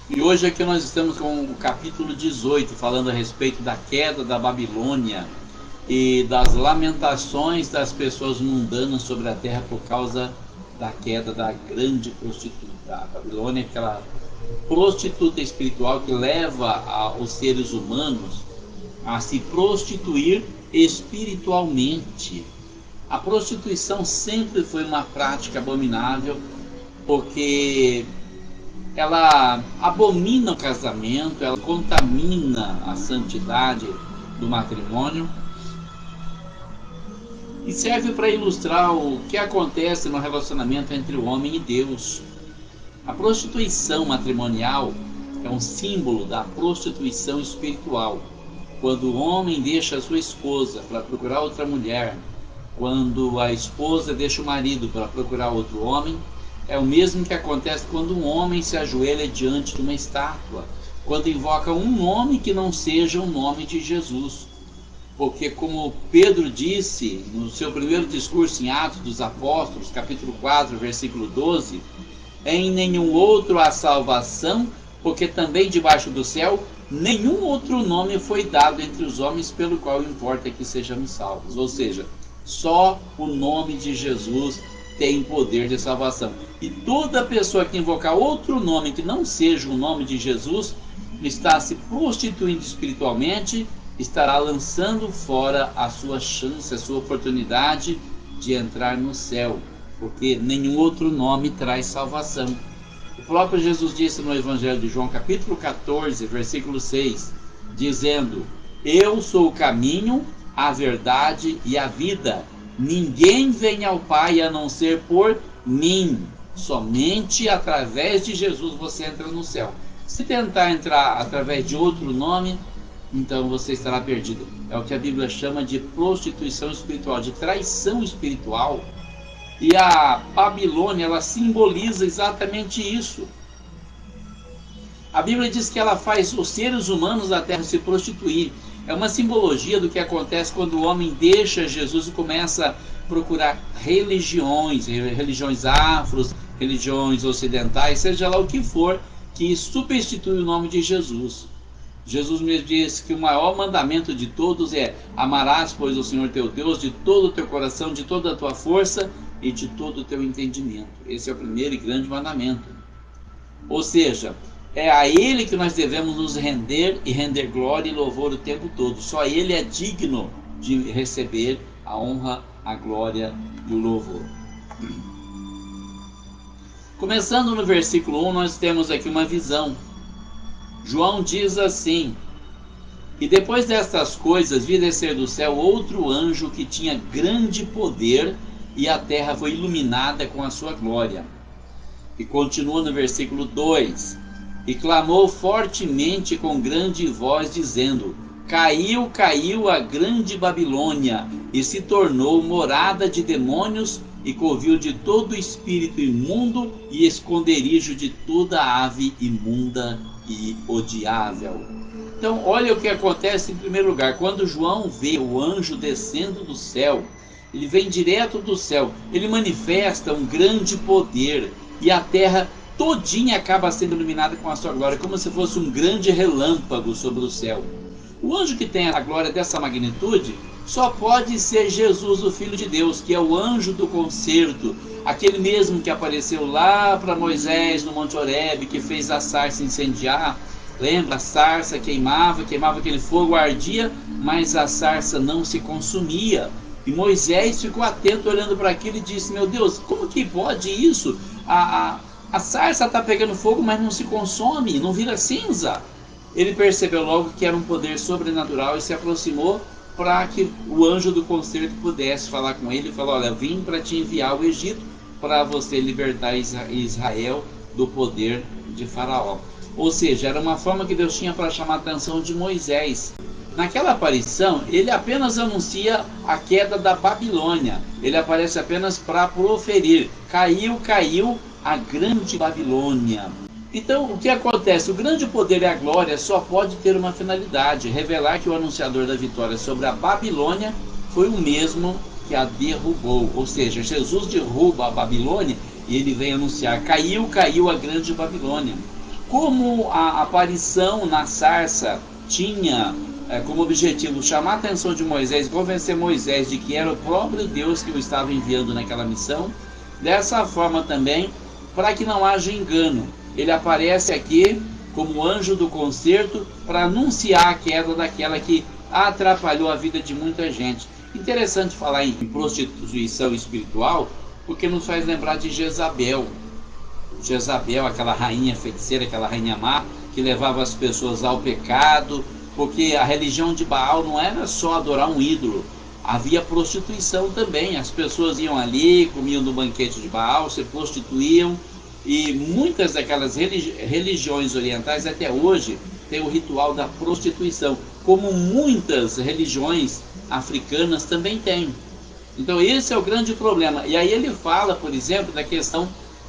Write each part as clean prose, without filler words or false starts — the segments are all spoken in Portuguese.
E hoje aqui nós estamos com o capítulo 18, falando a respeito da queda da Babilônia e das lamentações das pessoas mundanas sobre a terra por causa da queda da grande prostituta. A Babilônia é aquela prostituta espiritual que leva os seres humanos a se prostituir espiritualmente. A prostituição sempre foi uma prática abominável, porque ela abomina o casamento, ela contamina a santidade do matrimônio e serve para ilustrar o que acontece no relacionamento entre o homem e Deus. A prostituição matrimonial é um símbolo da prostituição espiritual. Quando o homem deixa a sua esposa para procurar outra mulher, quando a esposa deixa o marido para procurar outro homem, é o mesmo que acontece quando um homem se ajoelha diante de uma estátua, quando invoca um nome que não seja o nome de Jesus. Porque, como Pedro disse no seu primeiro discurso em Atos dos Apóstolos, capítulo 4, versículo 12, em nenhum outro há salvação, porque também debaixo do céu nenhum outro nome foi dado entre os homens pelo qual importa que sejamos salvos. Ou seja, só o nome de Jesus tem poder de salvação. E toda pessoa que invocar outro nome que não seja o nome de Jesus está se prostituindo espiritualmente, estará lançando fora a sua chance, a sua oportunidade de entrar no céu, porque nenhum outro nome traz salvação. O próprio Jesus disse no Evangelho de João, capítulo 14, versículo 6, dizendo: eu sou o caminho, a verdade e a vida. Ninguém vem ao Pai a não ser por mim. Somente através de Jesus você entra no céu. Se tentar entrar através de outro nome, então você estará perdido. É o que a Bíblia chama de prostituição espiritual, de traição espiritual. E a Babilônia, ela simboliza exatamente isso. A Bíblia diz que ela faz os seres humanos da terra se prostituir. É uma simbologia do que acontece quando o homem deixa Jesus e começa a procurar religiões afros, religiões ocidentais, seja lá o que for, que substitui o nome de Jesus. Jesus mesmo disse que o maior mandamento de todos é: amarás, pois, o Senhor teu Deus de todo o teu coração, de toda a tua força e de todo o teu entendimento. Esse é o primeiro e grande mandamento. Ou seja, é a Ele que nós devemos nos render e render glória e louvor o tempo todo. Só Ele é digno de receber a honra, a glória e o louvor. Começando no versículo 1, nós temos aqui uma visão. João diz assim: e depois destas coisas vi descer do céu outro anjo que tinha grande poder, e a terra foi iluminada com a sua glória. E continua no versículo 2: e clamou fortemente com grande voz, dizendo: caiu, caiu a grande Babilônia, e se tornou morada de demônios e covil de todo espírito imundo e esconderijo de toda ave imunda e odiável. Então, olha o que acontece em primeiro lugar. Quando João vê o anjo descendo do céu, ele vem direto do céu, ele manifesta um grande poder, e a terra todinha acaba sendo iluminada com a sua glória, como se fosse um grande relâmpago sobre o céu. O anjo que tem a glória dessa magnitude só pode ser Jesus, o Filho de Deus, que é o anjo do concerto, aquele mesmo que apareceu lá para Moisés no Monte Horebe, que fez a sarça incendiar. Lembra? A sarça queimava aquele fogo, ardia, mas a sarça não se consumia. E Moisés ficou atento olhando para aquilo e disse: meu Deus, como que pode isso? A sarça está pegando fogo, mas não se consome, não vira cinza. Ele percebeu logo que era um poder sobrenatural e se aproximou para que o anjo do concerto pudesse falar com ele e falou: olha, vim para te enviar ao Egito para você libertar Israel do poder de Faraó. Ou seja, era uma forma que Deus tinha para chamar a atenção de Moisés. Naquela aparição, ele apenas anuncia a queda da Babilônia. Ele aparece apenas para proferir: caiu, caiu a grande Babilônia. Então, o que acontece? O grande poder e a glória só pode ter uma finalidade: revelar que o anunciador da vitória sobre a Babilônia foi o mesmo que a derrubou. Ou seja, Jesus derruba a Babilônia e ele vem anunciar: caiu, caiu a grande Babilônia. como a aparição na sarça tinha como objetivo chamar a atenção de Moisés, convencer Moisés de que era o próprio Deus que o estava enviando naquela missão, dessa forma também, para que não haja engano, ele aparece aqui como anjo do concerto para anunciar a queda daquela que atrapalhou a vida de muita gente. Interessante falar em prostituição espiritual, porque nos faz lembrar de Jezabel. Jezabel, aquela rainha feiticeira, aquela rainha má, que levava as pessoas ao pecado, porque a religião de Baal não era só adorar um ídolo, havia prostituição também. As pessoas iam ali, comiam no banquete de Baal, se prostituíam, e muitas daquelas religiões orientais até hoje têm o ritual da prostituição, como muitas religiões africanas também têm. Então esse é o grande problema. E aí ele fala, por exemplo, da questão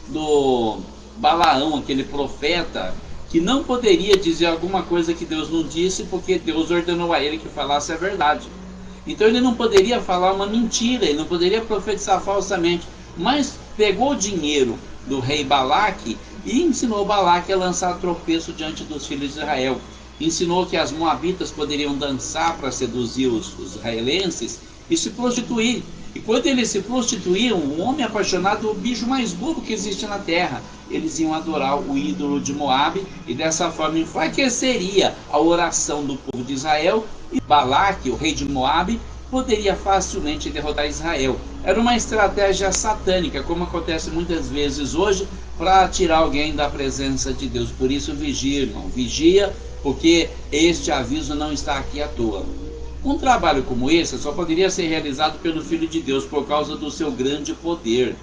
do Balaão, aquele profeta que não poderia dizer alguma coisa que Deus não disse, porque Deus ordenou a ele que falasse a verdade. Então ele não poderia falar uma mentira, ele não poderia profetizar falsamente, mas pegou o dinheiro do rei Balaque e ensinou Balaque a lançar tropeço diante dos filhos de Israel. Ensinou que as moabitas poderiam dançar para seduzir os israelenses e se prostituir. E quando eles se prostituíam, um homem apaixonado, o bicho mais bobo que existe na terra, eles iam adorar o ídolo de Moabe e dessa forma enfraqueceria a oração do povo de Israel, e Balaque, o rei de Moabe, poderia facilmente derrotar Israel. Era uma estratégia satânica, como acontece muitas vezes hoje, para tirar alguém da presença de Deus. Por isso vigia, irmão, vigia, porque este aviso não está aqui à toa. Um trabalho como esse só poderia ser realizado pelo Filho de Deus por causa do seu grande poder.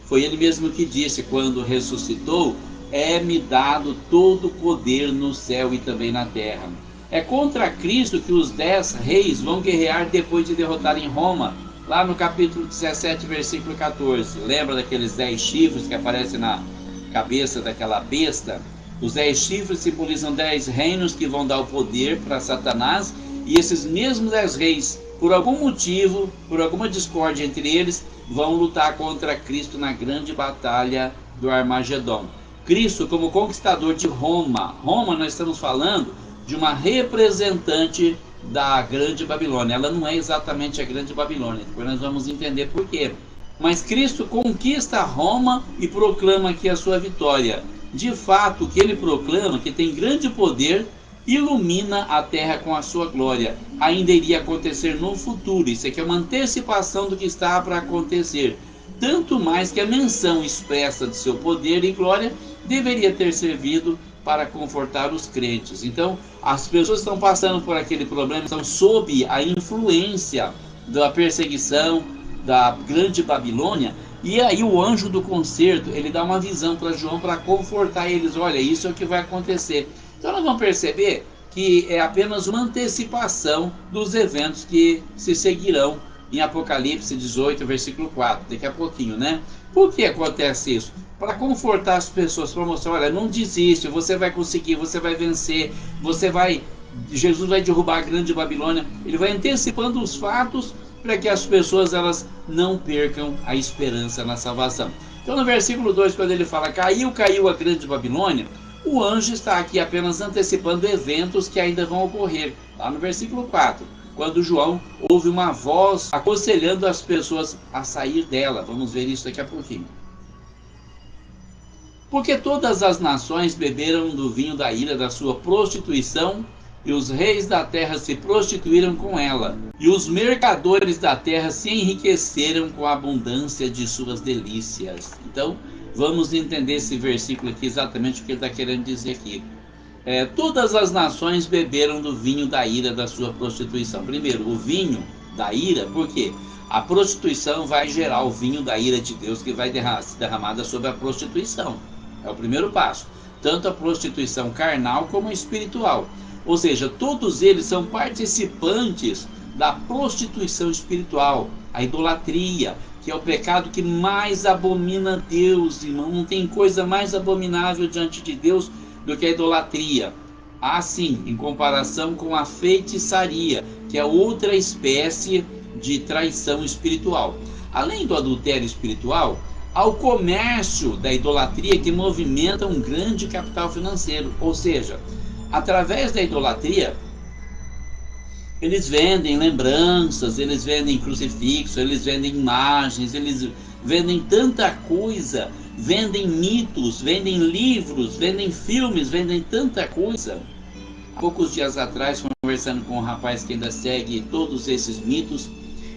Foi ele mesmo que disse, quando ressuscitou: é-me dado todo o poder no céu e também na terra. É contra Cristo que os 10 reis vão guerrear depois de derrotarem Roma, lá no capítulo 17, versículo 14. Lembra daqueles 10 chifres que aparecem na cabeça daquela besta? Os 10 chifres simbolizam 10 reinos que vão dar o poder para Satanás. E esses mesmos 10 reis, por algum motivo, por alguma discórdia entre eles, vão lutar contra Cristo na grande batalha do Armagedon. Cristo como conquistador de Roma. Roma, nós estamos falando de uma representante da grande Babilônia. Ela não é exatamente a grande Babilônia, depois nós vamos entender por quê. Mas Cristo conquista Roma e proclama aqui a sua vitória. De fato, o que ele proclama, que tem grande poder, ilumina a terra com a sua glória. Ainda iria acontecer no futuro. Isso aqui é uma antecipação do que está para acontecer. Tanto mais que a menção expressa de seu poder e glória deveria ter servido para confortar os crentes. Então, as pessoas que estão passando por aquele problema estão sob a influência da perseguição da grande Babilônia. E aí o anjo do concerto, ele dá uma visão para João para confortar eles. Olha, isso é o que vai acontecer. Então nós vamos perceber que é apenas uma antecipação dos eventos que se seguirão em Apocalipse 18, versículo 4, daqui a pouquinho, né? Por que acontece isso? Para confortar as pessoas, para mostrar, olha, não desiste, você vai conseguir, você vai vencer, Jesus vai derrubar a grande Babilônia. Ele vai antecipando os fatos para que as pessoas elas não percam a esperança na salvação. Então no versículo 2, quando ele fala, caiu a grande Babilônia, o anjo está aqui apenas antecipando eventos que ainda vão ocorrer. Lá no versículo 4, quando João ouve uma voz aconselhando as pessoas a sair dela. Vamos ver isso daqui a pouquinho. Porque todas as nações beberam do vinho da ira da sua prostituição, e os reis da terra se prostituíram com ela, e os mercadores da terra se enriqueceram com a abundância de suas delícias. Então, vamos entender esse versículo aqui, exatamente o que ele está querendo dizer aqui. Todas as nações beberam do vinho da ira da sua prostituição. Primeiro, o vinho da ira, por quê? A prostituição vai gerar o vinho da ira de Deus que vai ser derramada sobre a prostituição. É o primeiro passo. Tanto a prostituição carnal como a espiritual. Ou seja, todos eles são participantes da prostituição espiritual, a idolatria, que é o pecado que mais abomina a Deus, irmão. Não tem coisa mais abominável diante de Deus do que a idolatria. Assim, em comparação com a feitiçaria, que é outra espécie de traição espiritual. Além do adultério espiritual, ao comércio da idolatria que movimenta um grande capital financeiro. Ou seja, através da idolatria, eles vendem lembranças, eles vendem crucifixos, eles vendem imagens, eles vendem tanta coisa, vendem mitos, vendem livros, vendem filmes, vendem tanta coisa. Há poucos dias atrás, conversando com um rapaz que ainda segue todos esses mitos,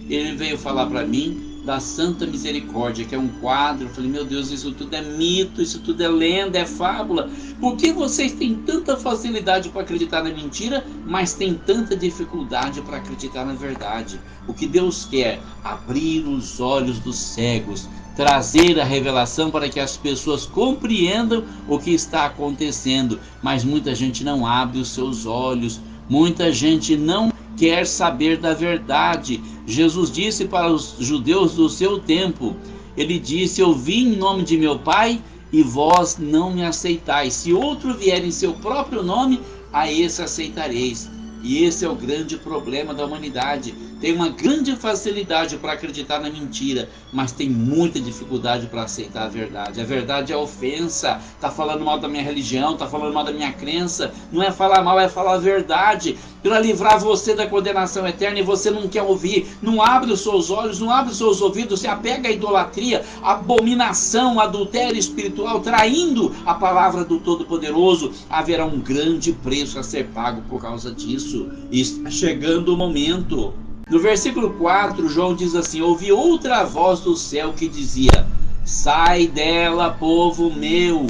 ele veio falar para mim da Santa Misericórdia, que é um quadro. Eu falei, meu Deus, isso tudo é mito, isso tudo é lenda, é fábula. Por que vocês têm tanta facilidade para acreditar na mentira, mas têm tanta dificuldade para acreditar na verdade? O que Deus quer? Abrir os olhos dos cegos, trazer a revelação para que as pessoas compreendam o que está acontecendo. Mas muita gente não abre os seus olhos, muita gente não quer saber da verdade. Jesus disse para os judeus do seu tempo, ele disse, eu vim em nome de meu Pai e vós não me aceitais. Se outro vier em seu próprio nome, a esse aceitareis. E esse é o grande problema da humanidade. Tem uma grande facilidade para acreditar na mentira, mas tem muita dificuldade para aceitar a verdade. A verdade é ofensa. Está falando mal da minha religião, está falando mal da minha crença. Não é falar mal, é falar a verdade, para livrar você da condenação eterna, e você não quer ouvir. Não abre os seus olhos, não abre os seus ouvidos, se apega à idolatria, abominação, adultério espiritual, traindo a palavra do Todo-Poderoso. Haverá um grande preço a ser pago por causa disso. E está chegando o momento. No versículo 4, João diz assim, ouvi outra voz do céu que dizia, sai dela, povo meu,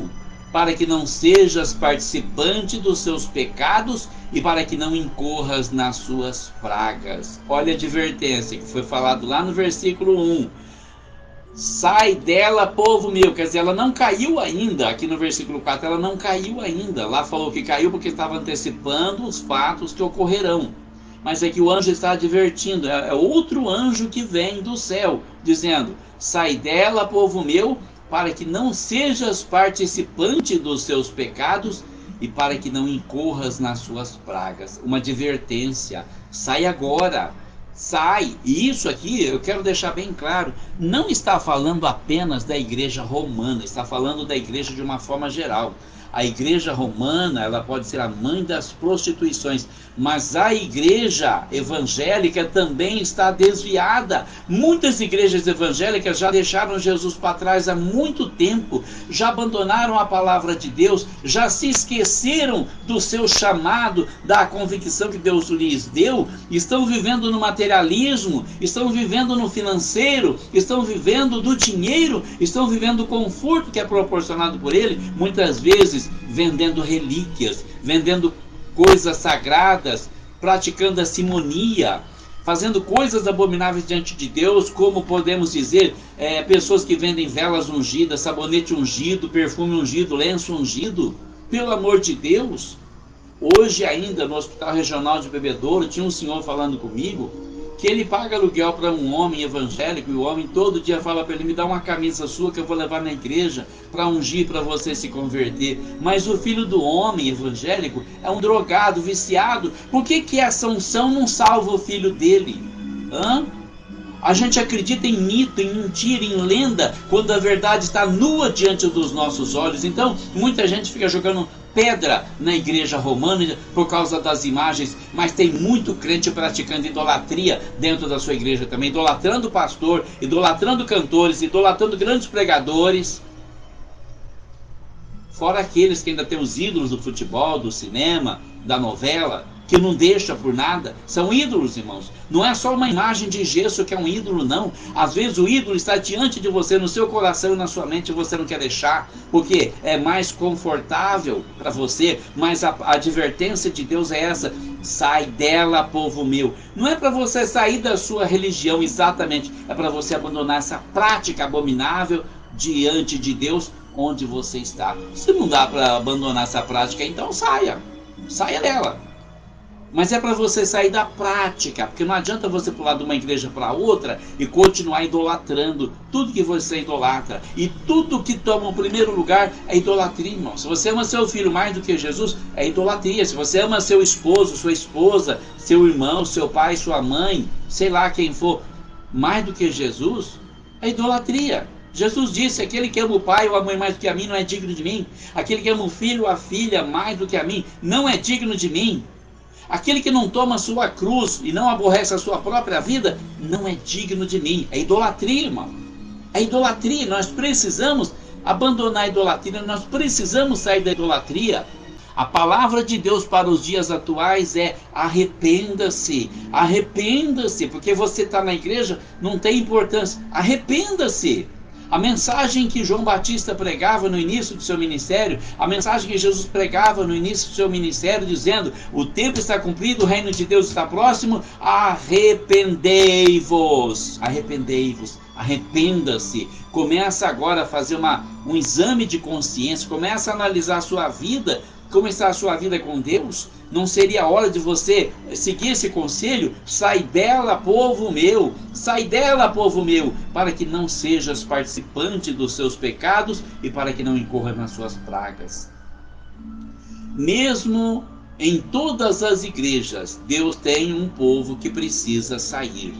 para que não sejas participante dos seus pecados e para que não incorras nas suas pragas. Olha a advertência que foi falado lá no versículo 1. Sai dela, povo meu. Quer dizer, ela não caiu ainda. Aqui no versículo 4, ela não caiu ainda. Lá falou que caiu porque estava antecipando os fatos que ocorrerão. Mas é que o anjo está advertindo. É outro anjo que vem do céu, dizendo, sai dela, povo meu, para que não sejas participante dos seus pecados e para que não incorras nas suas pragas. Uma advertência. Sai agora. Sai. E isso aqui, eu quero deixar bem claro, não está falando apenas da igreja romana, está falando da igreja de uma forma geral. A igreja romana, ela pode ser a mãe das prostituições, mas a igreja evangélica também está desviada. Muitas igrejas evangélicas já deixaram Jesus para trás há muito tempo, já abandonaram a palavra de Deus, já se esqueceram do seu chamado, da convicção que Deus lhes deu, estão vivendo no materialismo, estão vivendo no financeiro, estão vivendo do dinheiro, estão vivendo o conforto que é proporcionado por ele, muitas vezes vendendo relíquias, vendendo coisas sagradas, praticando a simonia, fazendo coisas abomináveis diante de Deus, como podemos dizer, pessoas que vendem velas ungidas, sabonete ungido, perfume ungido, lenço ungido. Pelo amor de Deus, hoje ainda no Hospital Regional de Bebedouro, tinha um senhor falando comigo, que ele paga aluguel para um homem evangélico, e o homem todo dia fala para ele, me dá uma camisa sua que eu vou levar na igreja para ungir, para você se converter. Mas o filho do homem evangélico é um drogado, viciado. Por que essa unção não salva o filho dele? A gente acredita em mito, em mentira, em lenda, quando a verdade está nua diante dos nossos olhos. Então, muita gente fica jogando pedra na igreja romana por causa das imagens, mas tem muito crente praticando idolatria dentro da sua igreja também, idolatrando o pastor, idolatrando cantores, idolatrando grandes pregadores. Fora aqueles que ainda têm os ídolos do futebol, do cinema, da novela, que não deixa por nada. São ídolos, irmãos. Não é só uma imagem de gesso que é um ídolo, não. Às vezes o ídolo está diante de você, no seu coração e na sua mente, e você não quer deixar, porque é mais confortável para você. Mas a advertência de Deus é essa: sai dela, povo meu. Não é para você sair da sua religião exatamente, é para você abandonar essa prática abominável diante de Deus onde você está. Se não dá para abandonar essa prática, então saia dela. Mas é para você sair da prática, porque não adianta você pular de uma igreja para outra e continuar idolatrando tudo que você idolatra. E tudo que toma o primeiro lugar é idolatria, irmão. Se você ama seu filho mais do que Jesus, é idolatria. Se você ama seu esposo, sua esposa, seu irmão, seu pai, sua mãe, sei lá quem for, mais do que Jesus, é idolatria. Jesus disse: aquele que ama o pai ou a mãe mais do que a mim não é digno de mim. Aquele que ama o filho ou a filha mais do que a mim não é digno de mim. Aquele que não toma a sua cruz e não aborrece a sua própria vida não é digno de mim. É idolatria, irmão. É idolatria. Nós precisamos abandonar a idolatria. Nós precisamos sair da idolatria. A palavra de Deus para os dias atuais é: arrependa-se, arrependa-se, porque você está na igreja, não tem importância. Arrependa-se. A mensagem que João Batista pregava no início do seu ministério, a mensagem que Jesus pregava no início do seu ministério, dizendo: o tempo está cumprido, o reino de Deus está próximo, arrependei-vos, arrependei-vos, arrependa-se. Começa agora a fazer um exame de consciência, começa a analisar a sua vida. Como está a sua vida com Deus? Não seria a hora de você seguir esse conselho? Sai dela, povo meu, sai dela, povo meu, para que não sejas participante dos seus pecados e para que não incorra nas suas pragas. Mesmo em todas as igrejas, Deus tem um povo que precisa sair.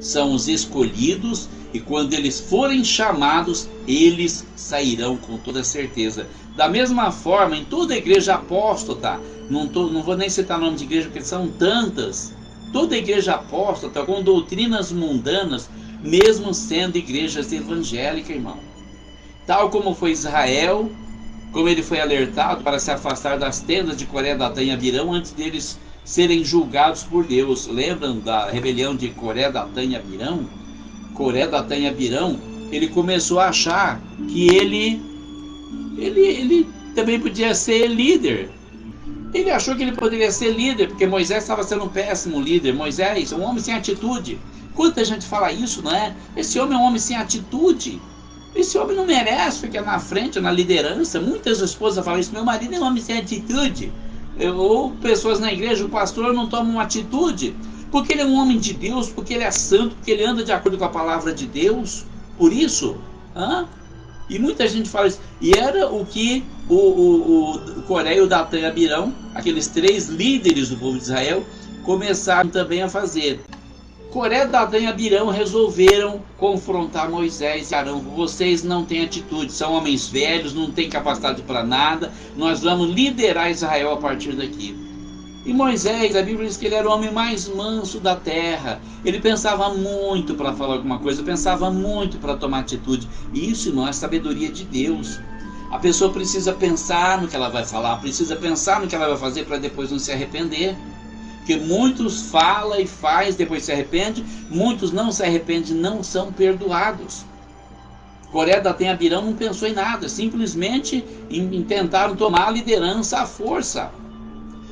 São os escolhidos, e quando eles forem chamados, eles sairão com toda certeza. Da mesma forma, em toda igreja apóstata, não vou nem citar nome de igreja, porque são tantas, toda igreja apóstata com doutrinas mundanas, mesmo sendo igrejas evangélicas, irmão. Tal como foi Israel, como ele foi alertado para se afastar das tendas de Coré, Datã e Abirão, antes deles serem julgados por Deus. Lembram da rebelião de Coré, Datã e Abirão? Coré, Datã e Abirão, ele começou a achar que ele também podia ser líder. Ele achou que ele poderia ser líder, porque Moisés estava sendo um péssimo líder. Moisés, um homem sem atitude. Quanta gente fala isso, não é? Esse homem é um homem sem atitude. Esse homem não merece ficar na frente, na liderança. Muitas esposas falam isso: meu marido é um homem sem atitude. Ou pessoas na igreja: o pastor não toma uma atitude. Porque ele é um homem de Deus, porque ele é santo, porque ele anda de acordo com a palavra de Deus. Por isso, e muita gente fala isso. E era o que o Coré, o Datã e Abirão, aqueles três líderes do povo de Israel, começaram também a fazer. Coré, Datã e Abirão resolveram confrontar Moisés e Arão. Vocês não têm atitude, são homens velhos, não têm capacidade para nada. Nós vamos liderar Israel a partir daqui. E Moisés, a Bíblia diz que ele era o homem mais manso da terra. Ele pensava muito para falar alguma coisa, pensava muito para tomar atitude. E isso não é sabedoria de Deus. A pessoa precisa pensar no que ela vai falar, precisa pensar no que ela vai fazer para depois não se arrepender. Porque muitos falam e faz, depois se arrepende. Muitos não se arrependem, não são perdoados. Coré, Datã e Abirão não pensou em nada, simplesmente tentaram tomar a liderança à força.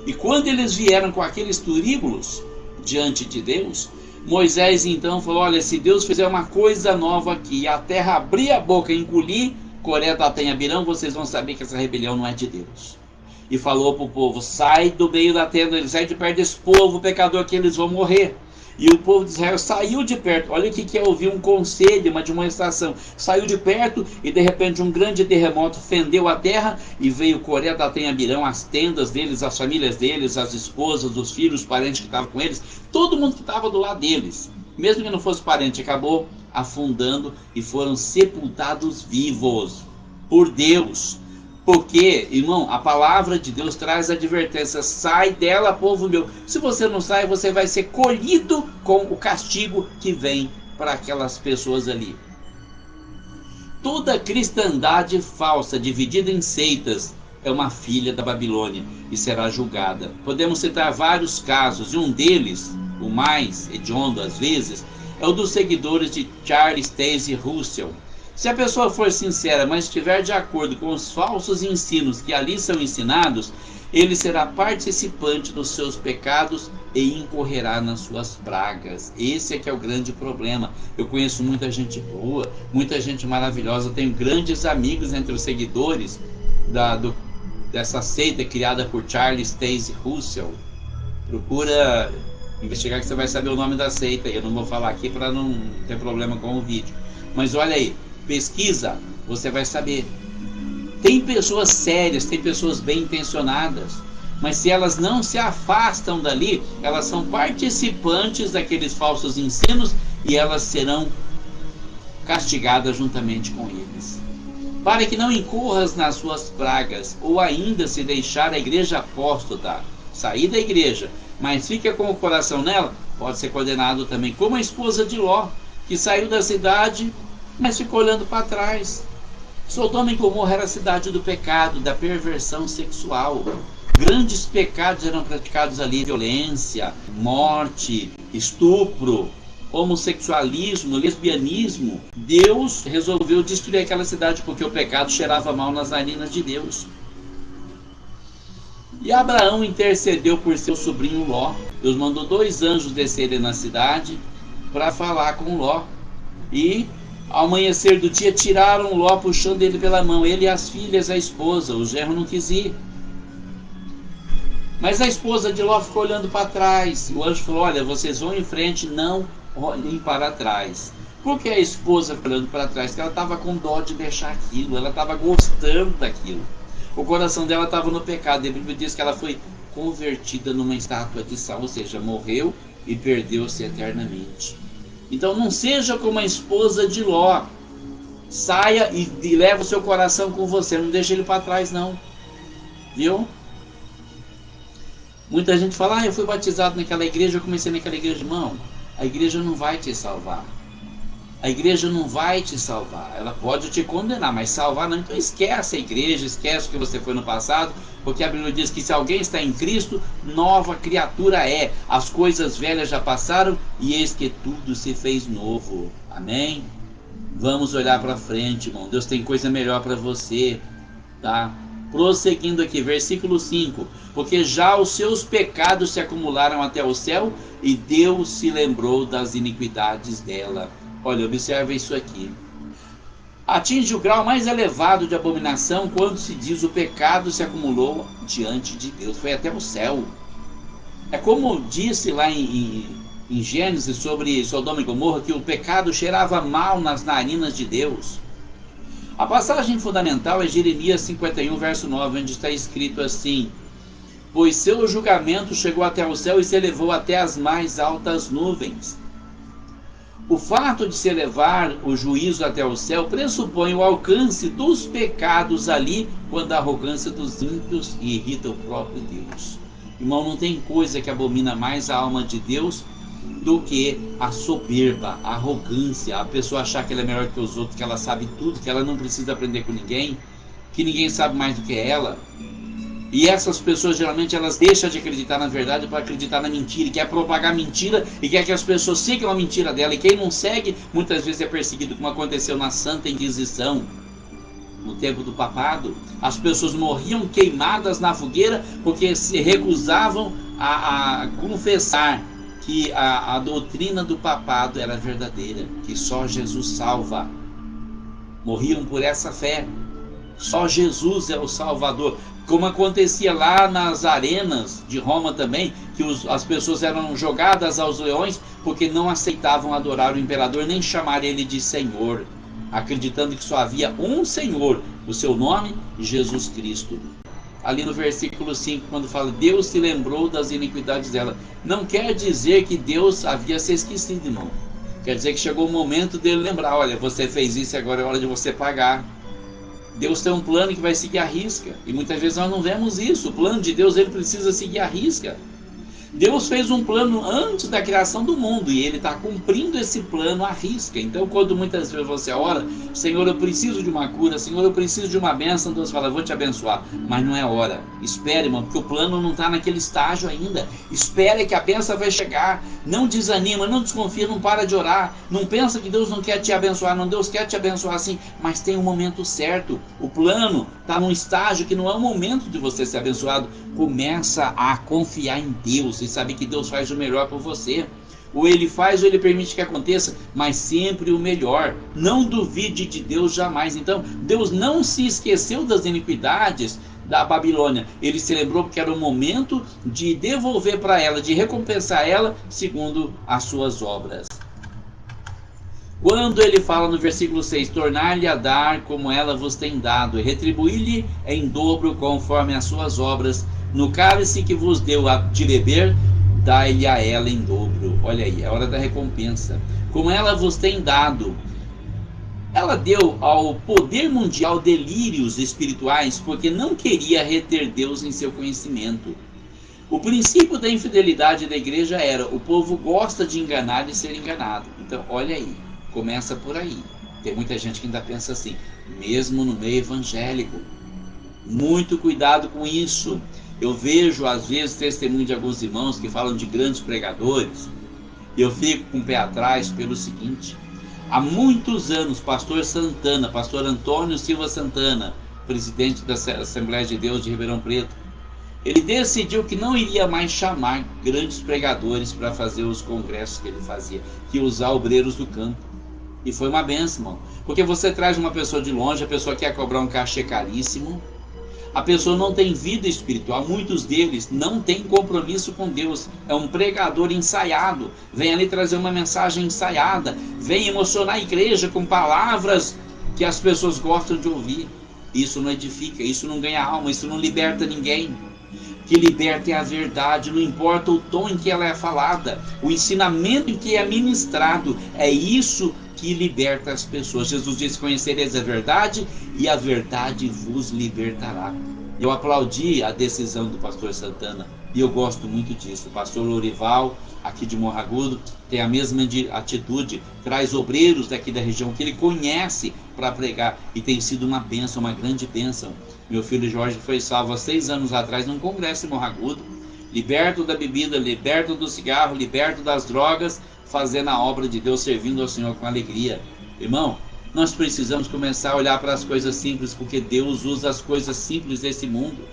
E quando eles vieram com aqueles turíbulos diante de Deus, Moisés então falou: olha, se Deus fizer uma coisa nova aqui, e a terra abrir a boca e engolir Coré, Datã e Abirão, vocês vão saber que essa rebelião não é de Deus. E falou para o povo: sai do meio da tenda, sai de perto desse povo pecador, que eles vão morrer. E o povo de Israel saiu de perto. Olha o que é ouvir um conselho, uma demonstração. Saiu de perto e de repente um grande terremoto fendeu a terra e veio Coré, Datã e Abirão, as tendas deles, as famílias deles, as esposas, os filhos, os parentes que estavam com eles, todo mundo que estava do lado deles, mesmo que não fosse parente, acabou afundando e foram sepultados vivos por Deus. Porque, irmão, a palavra de Deus traz advertência: sai dela, povo meu. Se você não sai, você vai ser colhido com o castigo que vem para aquelas pessoas ali. Toda cristandade falsa, dividida em seitas, é uma filha da Babilônia e será julgada. Podemos citar vários casos, e um deles, o mais hediondo às vezes, é o dos seguidores de Charles Taze Russell. Se a pessoa for sincera, mas estiver de acordo com os falsos ensinos que ali são ensinados, ele será participante dos seus pecados e incorrerá nas suas pragas. Esse é que é o grande problema. Eu conheço muita gente boa, muita gente maravilhosa, tenho grandes amigos entre os seguidores dessa seita criada por Charles Taze Russell. Procura investigar que você vai saber o nome da seita. Eu não vou falar aqui para não ter problema com o vídeo. Mas olha aí, pesquisa, você vai saber. Tem pessoas sérias, tem pessoas bem intencionadas, mas se elas não se afastam dali, elas são participantes daqueles falsos ensinos e elas serão castigada juntamente com eles. Para que não incorras nas suas pragas, ou ainda se deixar a igreja apóstata, sair da igreja, mas fica com o coração nela, pode ser condenado também, como a esposa de Ló, que saiu da cidade, mas ficou olhando para trás. Sodoma e Gomorra era a cidade do pecado, da perversão sexual. Grandes pecados eram praticados ali: violência, morte, estupro, homossexualismo, lesbianismo. Deus resolveu destruir aquela cidade porque o pecado cheirava mal nas narinas de Deus. E Abraão intercedeu por seu sobrinho Ló. Deus mandou 2 anjos descerem na cidade para falar com Ló. E ao amanhecer do dia tiraram Ló, puxando ele pela mão, ele e as filhas, a esposa. O genro não quis ir. Mas a esposa de Ló ficou olhando para trás. O anjo falou: olha, vocês vão em frente, não olhem para trás. Por que a esposa ficou olhando para trás? Porque ela estava com dó de deixar aquilo, ela estava gostando daquilo. O coração dela estava no pecado. A Bíblia diz que ela foi convertida numa estátua de sal, ou seja, morreu e perdeu-se eternamente. Então não seja como a esposa de Ló. Saia e leva o seu coração com você, não deixe ele para trás não. Viu? Muita gente fala: eu fui batizado naquela igreja, eu comecei naquela igreja. Irmão, a igreja não vai te salvar. A igreja não vai te salvar. Ela pode te condenar, mas salvar não. Então esquece a igreja, esquece o que você foi no passado, porque a Bíblia diz que se alguém está em Cristo, nova criatura é. As coisas velhas já passaram e eis que tudo se fez novo. Amém? Vamos olhar para frente, irmão. Deus tem coisa melhor para você, tá? Prosseguindo aqui, versículo 5. Porque já os seus pecados se acumularam até o céu e Deus se lembrou das iniquidades dela. Olha, observa isso aqui. Atinge o grau mais elevado de abominação quando se diz: o pecado se acumulou diante de Deus. Foi até o céu. É como disse lá em Gênesis sobre Sodoma e Gomorra, que o pecado cheirava mal nas narinas de Deus. A passagem fundamental é Jeremias 51, verso 9, onde está escrito assim: pois seu julgamento chegou até o céu e se elevou até as mais altas nuvens. O fato de se elevar o juízo até o céu pressupõe o alcance dos pecados ali, quando a arrogância dos ímpios irrita o próprio Deus. Irmão, não tem coisa que abomina mais a alma de Deus do que a soberba, a arrogância, a pessoa achar que ela é melhor que os outros, que ela sabe tudo, que ela não precisa aprender com ninguém, que ninguém sabe mais do que ela. E essas pessoas geralmente elas deixam de acreditar na verdade para acreditar na mentira, e quer propagar mentira e quer que as pessoas sigam a mentira dela. E quem não segue muitas vezes é perseguido, como aconteceu na Santa Inquisição, no tempo do papado. As pessoas morriam queimadas na fogueira porque se recusavam a confessar que a doutrina do papado era verdadeira, que só Jesus salva. Morriam por essa fé. Só Jesus é o Salvador. Como acontecia lá nas arenas de Roma também, que as pessoas eram jogadas aos leões porque não aceitavam adorar o imperador, nem chamar ele de Senhor, acreditando que só havia um Senhor, o seu nome, Jesus Cristo. Ali no versículo 5, quando fala: Deus se lembrou das iniquidades dela, não quer dizer que Deus havia se esquecido, irmão. Quer dizer que chegou o momento dele lembrar: olha, você fez isso, agora é hora de você pagar. Deus tem um plano que vai seguir à risca, e muitas vezes nós não vemos isso. O plano de Deus, ele precisa seguir à risca. Deus fez um plano antes da criação do mundo e ele está cumprindo esse plano à risca. Então, quando muitas vezes você ora: Senhor, eu preciso de uma cura, Senhor, eu preciso de uma bênção, Deus fala: vou te abençoar. Mas não é hora. Espere, irmão, porque o plano não está naquele estágio ainda. Espere que a bênção vai chegar. Não desanima, não desconfia, não para de orar. Não pensa que Deus não quer te abençoar. Não, Deus quer te abençoar sim, mas tem um momento certo. O plano está num estágio que não é o momento de você ser abençoado. Começa a confiar em Deus e saber que Deus faz o melhor por você. Ou ele faz ou ele permite que aconteça, mas sempre o melhor. Não duvide de Deus jamais. Então, Deus não se esqueceu das iniquidades da Babilônia. Ele se lembrou porque era o momento de devolver para ela, de recompensar ela segundo as suas obras. Quando ele fala no versículo 6: tornar-lhe a dar como ela vos tem dado, e retribuir-lhe em dobro conforme as suas obras, no cálice que vos deu de beber, dai-lhe a ela em dobro. Olha aí, é hora da recompensa. Como ela vos tem dado. Ela deu ao poder mundial delírios espirituais porque não queria reter Deus em seu conhecimento. O princípio da infidelidade da igreja era: o povo gosta de enganar e ser enganado. Então, olha aí, começa por aí. Tem muita gente que ainda pensa assim, mesmo no meio evangélico. Muito cuidado com isso. Eu vejo, às vezes, testemunho de alguns irmãos que falam de grandes pregadores, e eu fico com o pé atrás pelo seguinte: há muitos anos, pastor Santana, pastor Antônio Silva Santana, presidente da Assembleia de Deus de Ribeirão Preto, ele decidiu que não iria mais chamar grandes pregadores para fazer os congressos que ele fazia, que ia usar obreiros do campo. E foi uma bênção, irmão. Porque você traz uma pessoa de longe, a pessoa quer cobrar um cachê caríssimo, a pessoa não tem vida espiritual, muitos deles não têm compromisso com Deus, é um pregador ensaiado, vem ali trazer uma mensagem ensaiada, vem emocionar a igreja com palavras que as pessoas gostam de ouvir. Isso não edifica, isso não ganha alma, isso não liberta ninguém. Que liberta é a verdade, não importa o tom em que ela é falada, o ensinamento em que é ministrado, é isso que liberta as pessoas. Jesus disse: conhecereis a verdade e a verdade vos libertará. Eu aplaudi a decisão do pastor Santana e eu gosto muito disso. O pastor Lorival, aqui de Morro Agudo, tem a mesma atitude, traz obreiros daqui da região que ele conhece para pregar, e tem sido uma bênção, uma grande bênção. Meu filho Jorge foi salvo há 6 anos atrás num congresso em Morro Agudo, liberto da bebida, liberto do cigarro, liberto das drogas, fazendo a obra de Deus, servindo ao Senhor com alegria. Irmão, nós precisamos começar a olhar para as coisas simples, porque Deus usa as coisas simples desse mundo.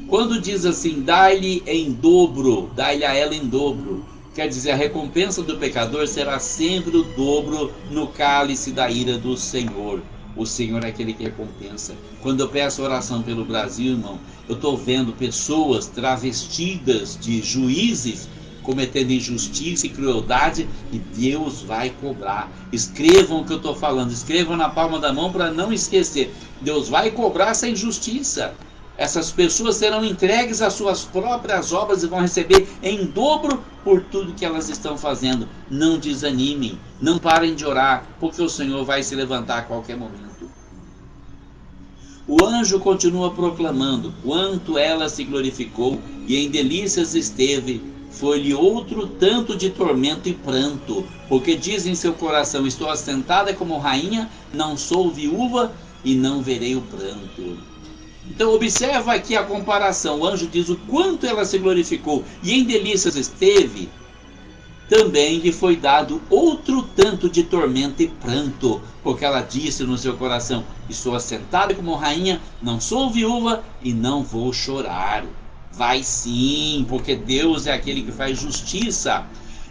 Quando diz assim, dai-lhe em dobro, dai-lhe a ela em dobro, quer dizer, a recompensa do pecador será sempre o dobro no cálice da ira do Senhor. O Senhor é aquele que recompensa. Quando eu peço oração pelo Brasil, irmão, eu estou vendo pessoas travestidas de juízes cometendo injustiça e crueldade, e Deus vai cobrar. Escrevam o que eu estou falando, escrevam na palma da mão para não esquecer. Deus vai cobrar essa injustiça. Essas pessoas serão entregues às suas próprias obras e vão receber em dobro por tudo que elas estão fazendo. Não desanimem, não parem de orar, porque o Senhor vai se levantar a qualquer momento. O anjo continua proclamando: quanto ela se glorificou e em delícias esteve, foi-lhe outro tanto de tormento e pranto, porque diz em seu coração: estou assentada como rainha, não sou viúva e não verei o pranto. Então observa aqui a comparação. O anjo diz o quanto ela se glorificou e em delícias esteve, também lhe foi dado outro tanto de tormento e pranto, porque ela disse no seu coração: estou assentada como rainha, não sou viúva e não vou chorar. Vai sim, porque Deus é aquele que faz justiça.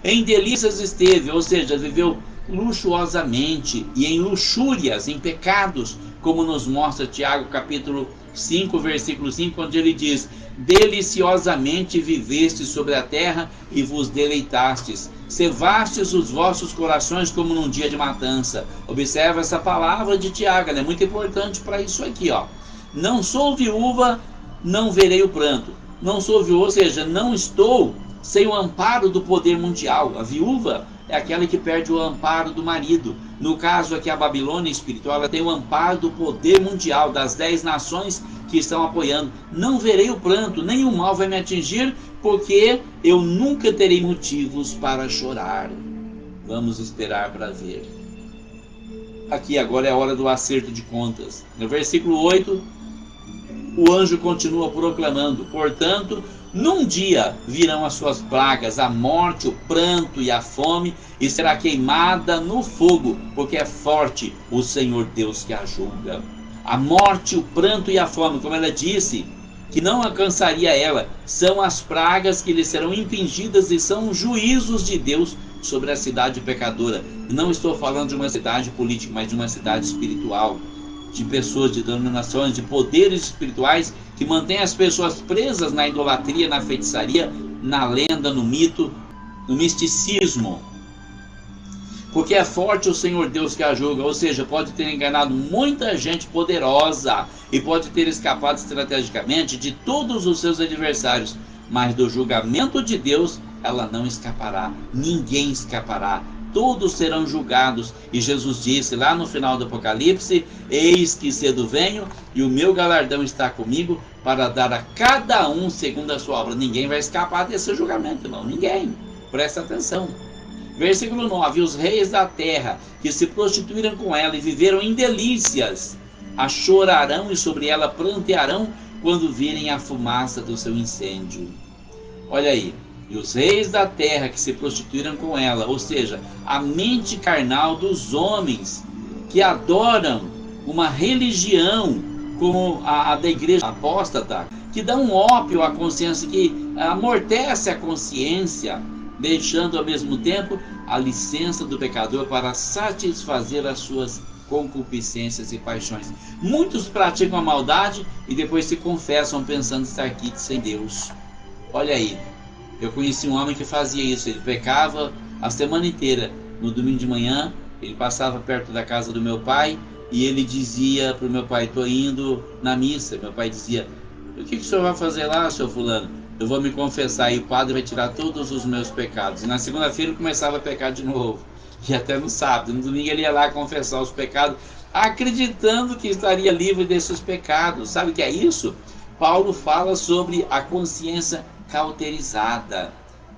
Em delícias esteve, ou seja, viveu luxuosamente e em luxúrias, em pecados, como nos mostra Tiago capítulo 5, versículo 5, onde ele diz: deliciosamente vivestes sobre a terra e vos deleitastes, cevastes os vossos corações como num dia de matança. Observa essa palavra de Tiago, ela é muito importante para isso aqui, ó. Não sou viúva, não verei o pranto. Não sou viúva, ou seja, não estou sem o amparo do poder mundial. A viúva é aquela que perde o amparo do marido. No caso aqui, a Babilônia espiritual, ela tem o amparo do poder mundial, das 10 nações que estão apoiando. Não verei o pranto, nem o mal vai me atingir, porque eu nunca terei motivos para chorar. Vamos esperar para ver. Aqui agora é a hora do acerto de contas. No versículo 8, o anjo continua proclamando: portanto, num dia virão as suas pragas, a morte, o pranto e a fome, e será queimada no fogo, porque é forte o Senhor Deus que a julga. A morte, o pranto e a fome, como ela disse, que não alcançaria ela, são as pragas que lhe serão impingidas e são juízos de Deus sobre a cidade pecadora. Não estou falando de uma cidade política, mas de uma cidade espiritual, de pessoas, de denominações, de poderes espirituais que mantêm as pessoas presas na idolatria, na feitiçaria, na lenda, no mito, no misticismo. Porque é forte o Senhor Deus que a julga, ou seja, pode ter enganado muita gente poderosa e pode ter escapado estrategicamente de todos os seus adversários, mas do julgamento de Deus ela não escapará, ninguém escapará. todos serão julgados. E Jesus disse lá no final do Apocalipse: eis que cedo venho, e o meu galardão está comigo, para dar a cada um segundo a sua obra. Ninguém vai escapar desse julgamento, irmão. Ninguém. Presta atenção. Versículo 9: os reis da terra que se prostituíram com ela e viveram em delícias, a chorarão e sobre ela prantearão quando virem a fumaça do seu incêndio. Olha aí. E os reis da terra que se prostituíram com ela, ou seja, a mente carnal dos homens que adoram uma religião como a da igreja apóstata, que dá um ópio à consciência, que amortece a consciência, deixando ao mesmo tempo a licença do pecador para satisfazer as suas concupiscências e paixões. Muitos praticam a maldade e depois se confessam pensando estar aqui sem Deus. Olha aí. Eu conheci um homem que fazia isso. Ele pecava a semana inteira. No domingo de manhã, ele passava perto da casa do meu pai e ele dizia para o meu pai: estou indo na missa. Meu pai dizia: o que o senhor vai fazer lá, seu fulano? Eu vou me confessar e o padre vai tirar todos os meus pecados. E na segunda-feira ele começava a pecar de novo. E até no sábado. No domingo ele ia lá confessar os pecados, acreditando que estaria livre desses pecados. Sabe o que é isso? Paulo fala sobre a consciência cauterizada.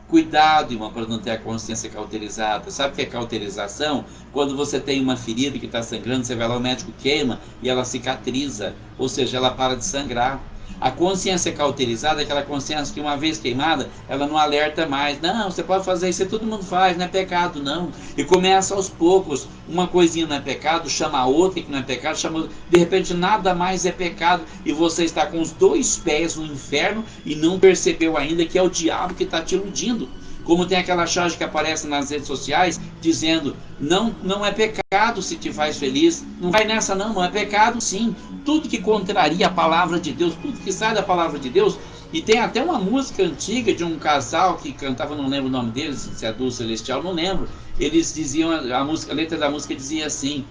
Cuidado, irmão, para não ter a consciência cauterizada. Sabe o que é cauterização? Quando você tem uma ferida que está sangrando, você vai lá, o médico queima e ela cicatriza, ou seja, ela para de sangrar. A consciência cauterizada é aquela consciência que, uma vez queimada, ela não alerta mais. Não, você pode fazer isso, todo mundo faz, não é pecado não. E começa aos poucos, uma coisinha não é pecado, chama a outra que não é pecado, chama, de repente nada mais é pecado, e você está com os dois pés no inferno e não percebeu ainda que é o diabo que está te iludindo. Como tem aquela charge que aparece nas redes sociais dizendo: não é pecado se te faz feliz. Não vai nessa não, não é pecado sim. Tudo que contraria a palavra de Deus, tudo que sai da palavra de Deus. E tem até uma música antiga de um casal que cantava, não lembro o nome deles, se é do Celestial, não lembro. Eles diziam, a letra da música dizia assim: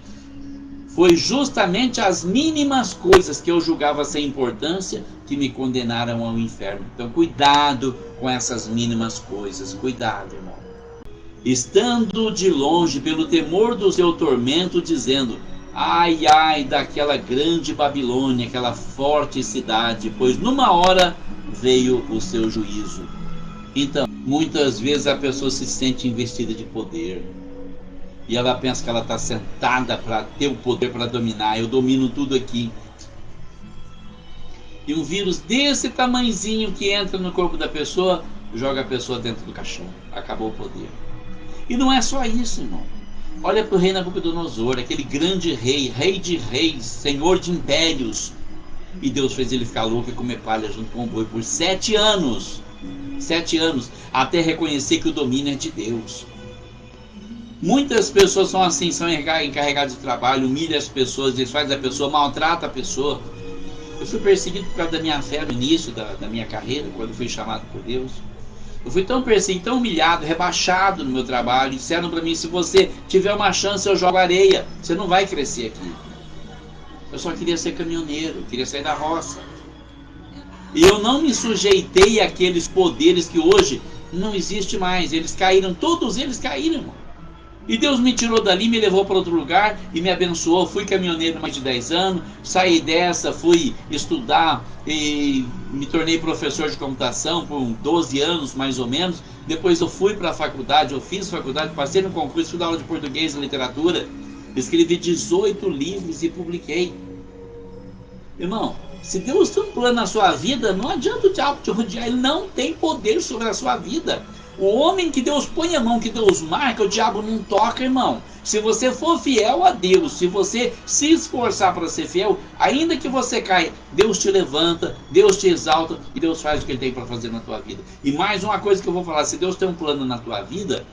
foi justamente as mínimas coisas que eu julgava sem importância que me condenaram ao inferno. Então cuidado com essas mínimas coisas, cuidado, irmão. Estando de longe pelo temor do seu tormento, dizendo: ai, ai daquela grande Babilônia, aquela forte cidade, pois numa hora veio o seu juízo. Então, muitas vezes a pessoa se sente investida de poder. E ela pensa que ela está sentada para ter o poder para dominar. Eu domino tudo aqui. E um vírus desse tamanhozinho que entra no corpo da pessoa, joga a pessoa dentro do caixão. Acabou o poder. E não é só isso, irmão. Olha para o rei Nabucodonosor, aquele grande rei, rei de reis, senhor de impérios. E Deus fez ele ficar louco e comer palha junto com o boi por 7 anos. 7 anos, até reconhecer que o domínio é de Deus. Muitas pessoas são assim, são encarregadas de trabalho, humilham as pessoas, desfaz a pessoa, maltrata a pessoa. Eu fui perseguido por causa da minha fé no início da minha carreira, quando fui chamado por Deus. Eu fui tão perseguido, tão humilhado, rebaixado no meu trabalho. Disseram para mim: se você tiver uma chance, eu jogo areia, você não vai crescer aqui. Eu só queria ser caminhoneiro, queria sair da roça. E eu não me sujeitei àqueles poderes que hoje não existe mais. Eles caíram, todos eles caíram, irmão. E Deus me tirou dali, me levou para outro lugar e me abençoou. Fui caminhoneiro mais de 10 anos, saí dessa, fui estudar e me tornei professor de computação por 12 anos mais ou menos. Depois eu fui para a faculdade, eu fiz faculdade, passei no concurso, fui dar aula de português e literatura, escrevi 18 livros e publiquei. Irmão, se Deus tem um plano na sua vida, não adianta o diabo te rodear, ele não tem poder sobre a sua vida. O homem que Deus põe a mão, que Deus marca, o diabo não toca, irmão. Se você for fiel a Deus, se você se esforçar para ser fiel, ainda que você caia, Deus te levanta, Deus te exalta e Deus faz o que Ele tem para fazer na tua vida. E mais uma coisa que eu vou falar: se Deus tem um plano na tua vida,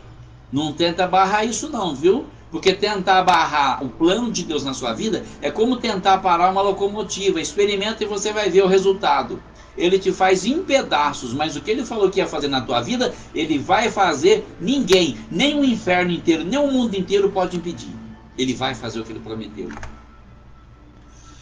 não tenta barrar isso não, viu? Porque tentar barrar o plano de Deus na sua vida é como tentar parar uma locomotiva. Experimenta e você vai ver o resultado. Ele te faz em pedaços, mas o que ele falou que ia fazer na tua vida, ele vai fazer. Ninguém, nem o inferno inteiro, nem o mundo inteiro pode impedir. Ele vai fazer o que ele prometeu.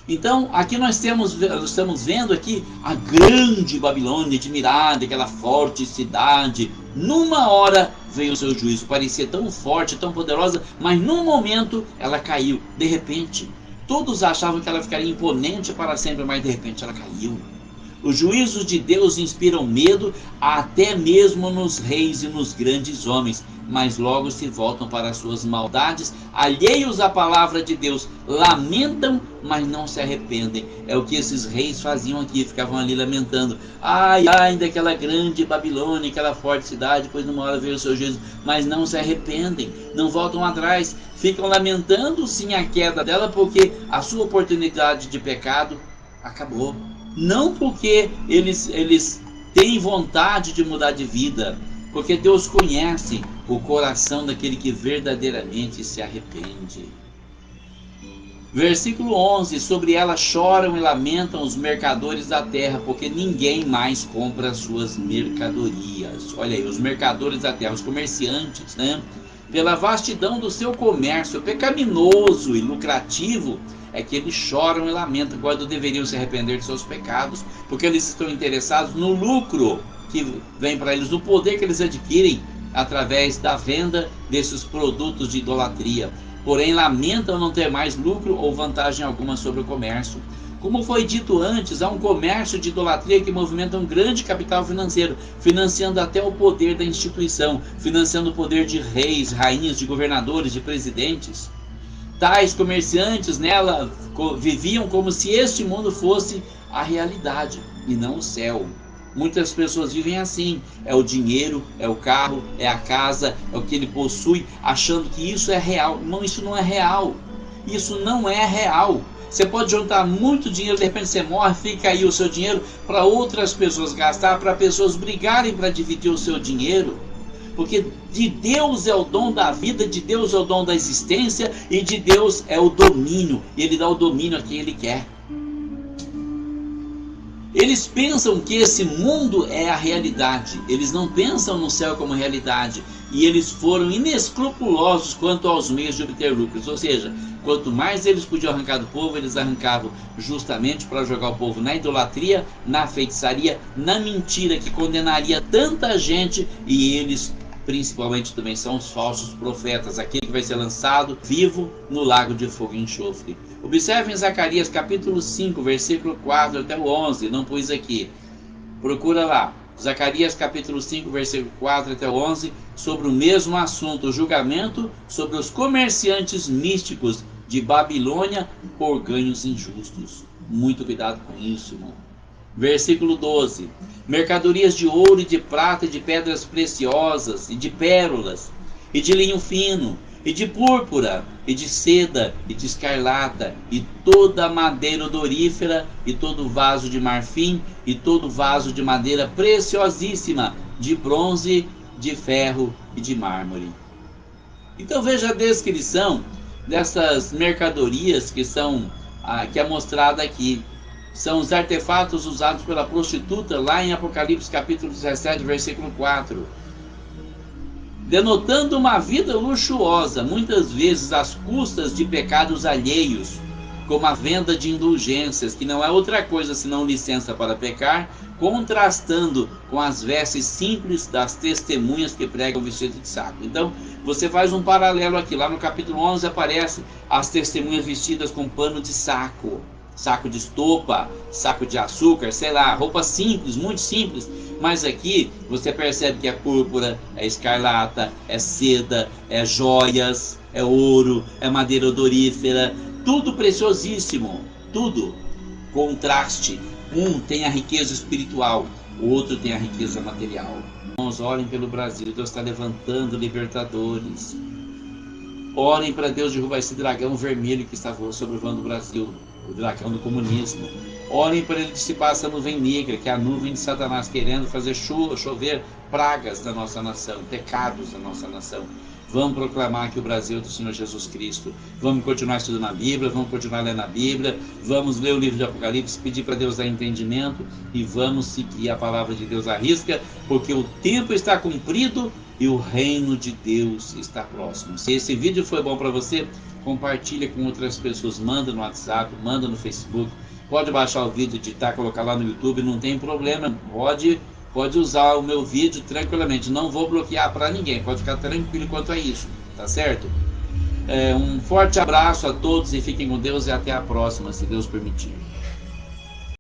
Então, aqui nós estamos vendo aqui a grande Babilônia, admirada, aquela forte cidade. Numa hora veio o seu juízo, parecia tão forte, tão poderosa, mas num momento ela caiu, de repente. Todos achavam que ela ficaria imponente para sempre, mas de repente ela caiu. Os juízos de Deus inspiram medo até mesmo nos reis e nos grandes homens, mas logo se voltam para as suas maldades, alheios à palavra de Deus, lamentam, mas não se arrependem. É o que esses reis faziam aqui, ficavam ali lamentando. Ai, ai, daquela grande Babilônia, aquela forte cidade, pois numa hora veio o seu juízo, mas não se arrependem, não voltam atrás, ficam lamentando sim a queda dela, porque a sua oportunidade de pecado acabou. Não porque eles têm vontade de mudar de vida, porque Deus conhece o coração daquele que verdadeiramente se arrepende. Versículo 11: sobre ela choram e lamentam os mercadores da terra, porque ninguém mais compra as suas mercadorias. Olha aí, os mercadores da terra, os comerciantes, né? Pela vastidão do seu comércio pecaminoso e lucrativo, é que eles choram e lamentam quando deveriam se arrepender de seus pecados, porque eles estão interessados no lucro que vem para eles, no poder que eles adquirem através da venda desses produtos de idolatria. Porém, lamentam não ter mais lucro ou vantagem alguma sobre o comércio. Como foi dito antes, há um comércio de idolatria que movimenta um grande capital financeiro, financiando até o poder da instituição, financiando o poder de reis, rainhas, de governadores, de presidentes. Tais comerciantes nela viviam como se este mundo fosse a realidade e não o céu. Muitas pessoas vivem assim: é o dinheiro, é o carro, é a casa, é o que ele possui, achando que isso é real. Não, isso não é real. Isso não é real. Você pode juntar muito dinheiro, de repente você morre, fica aí o seu dinheiro para outras pessoas gastar, para pessoas brigarem para dividir o seu dinheiro. Porque de Deus é o dom da vida, de Deus é o dom da existência, e de Deus é o domínio. Ele dá o domínio a quem Ele quer. Eles pensam que esse mundo é a realidade. Eles não pensam no céu como realidade. E eles foram inescrupulosos quanto aos meios de obter lucros. Ou seja, quanto mais eles podiam arrancar do povo, eles arrancavam justamente para jogar o povo na idolatria, na feitiçaria, na mentira que condenaria tanta gente. E eles principalmente também são os falsos profetas, aquele que vai ser lançado vivo no lago de fogo e enxofre. Observem Zacarias capítulo 5, versículo 4 até o 11, não pus aqui. Procura lá, Zacarias capítulo 5, versículo 4 até o 11, sobre o mesmo assunto, o julgamento sobre os comerciantes místicos de Babilônia por ganhos injustos. Muito cuidado com isso, irmão. Versículo 12: mercadorias de ouro e de prata e de pedras preciosas e de pérolas e de linho fino e de púrpura e de seda e de escarlata e toda madeira odorífera e todo vaso de marfim e todo vaso de madeira preciosíssima, de bronze, de ferro e de mármore. Então veja a descrição dessas mercadorias que é mostrada aqui. São os artefatos usados pela prostituta lá em Apocalipse capítulo 17, versículo 4. Denotando uma vida luxuosa, muitas vezes às custas de pecados alheios, como a venda de indulgências, que não é outra coisa senão licença para pecar, contrastando com as vestes simples das testemunhas que pregam vestido de saco. Então, você faz um paralelo aqui. Lá no capítulo 11 aparece as testemunhas vestidas com pano de saco. Saco de estopa, saco de açúcar, sei lá, roupa simples, muito simples. Mas aqui você percebe que é púrpura, é escarlata, é seda, é joias, é ouro, é madeira odorífera, tudo preciosíssimo, tudo. Contraste, um tem a riqueza espiritual, o outro tem a riqueza material. Irmãos, orem pelo Brasil, Deus está levantando libertadores. Orem para Deus derrubar esse dragão vermelho que está sobrevoando o Brasil, o dragão do comunismo. Orem para ele dissipar essa nuvem negra, que é a nuvem de Satanás, querendo fazer chover pragas da nossa nação, pecados da nossa nação. Vamos proclamar que o Brasil é do Senhor Jesus Cristo. Vamos continuar estudando a Bíblia, vamos continuar lendo a Bíblia, vamos ler o livro de Apocalipse, pedir para Deus dar entendimento e vamos seguir a palavra de Deus à risca, porque o tempo está cumprido e o reino de Deus está próximo. Se esse vídeo foi bom para você, compartilha com outras pessoas, manda no WhatsApp, manda no Facebook, pode baixar o vídeo, editar, colocar lá no YouTube, não tem problema, pode usar o meu vídeo tranquilamente, não vou bloquear para ninguém, pode ficar tranquilo quanto a isso, tá certo? Um forte abraço a todos e fiquem com Deus e até a próxima, se Deus permitir.